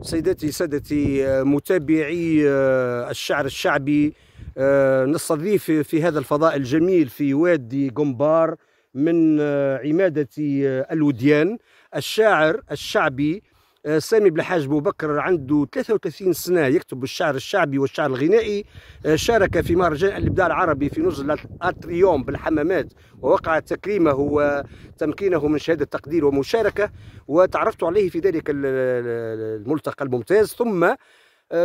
سيداتي سادتي متابعي الشعر الشعبي، نستضيف في هذا الفضاء الجميل في وادي قنبار من عمادة الوديان الشاعر الشعبي سامي بالحاج بوبكر. عنده 33 سنة يكتب الشعر الشعبي والشعر الغنائي. شارك في مهرجان الإبداع العربي في نزل الأتريوم بالحمامات، ووقع تكريمه وتمكينه من شهادة تقدير ومشاركة، وتعرفت عليه في ذلك الملتقى الممتاز. ثم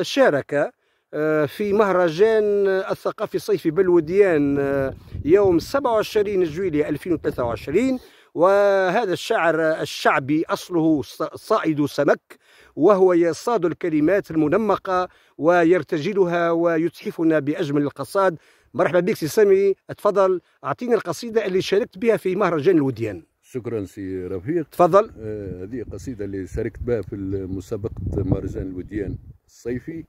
شارك في مهرجان الثقافي الصيفي بالوديان يوم 27 جويلية 2023. وهذا الشاعر الشعبي أصله صائد سمك، وهو يصاد الكلمات المنمقة ويرتجلها ويتحفنا بأجمل القصائد. مرحبا بك سي سامي، تفضل أعطيني القصيدة اللي شاركت بها في مهرجان الوديان. شكرا سي رفيق. تفضل. هذه قصيدة اللي شاركت بها في مسابقة مهرجان الوديان الصيفي.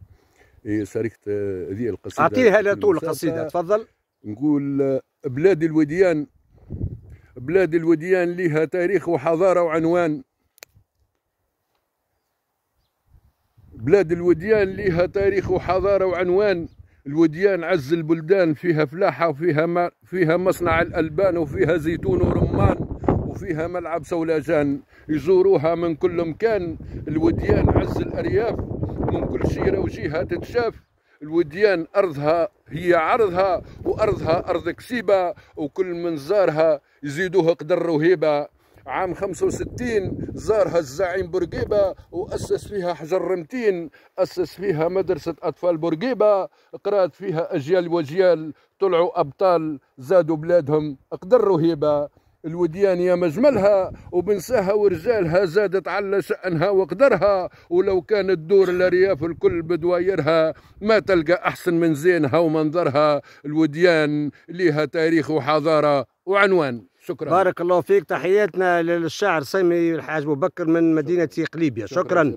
شاركت هذه القصيدة، أعطيها على طول القصيدة. تفضل. نقول: بلاد الوديان، بلاد الوديان لها تاريخ وحضارة وعنوان. بلاد الوديان لها تاريخ وحضارة وعنوان. الوديان عز البلدان، فيها فلاحة وفيها مصنع الألبان، وفيها زيتون ورمان، وفيها ملعب سولاجان يزوروها من كل مكان. الوديان عز الأرياف، من كل شيرة وجهة تتشاف. الوديان أرضها هي عرضها، وأرضها أرض كسيبة، وكل من زارها يزيدوه قدر وهيبة. عام 65 زارها الزعيم بورقيبة، وأسس فيها حجر رمتين، أسس فيها مدرسة أطفال بورقيبة، قرات فيها أجيال وجيال، طلعوا أبطال زادوا بلادهم قدر وهيبة. الوديان يا مجملها، وبنساها ورجالها زادت على شأنها وقدرها، ولو كانت دور الأرياف الكل بدوايرها، ما تلقى أحسن من زينها ومنظرها. الوديان ليها تاريخ وحضارة وعنوان. شكرا. بارك الله فيك. تحياتنا للشاعر سامي الحاج بوبكر من مدينة قليبية. شكرا.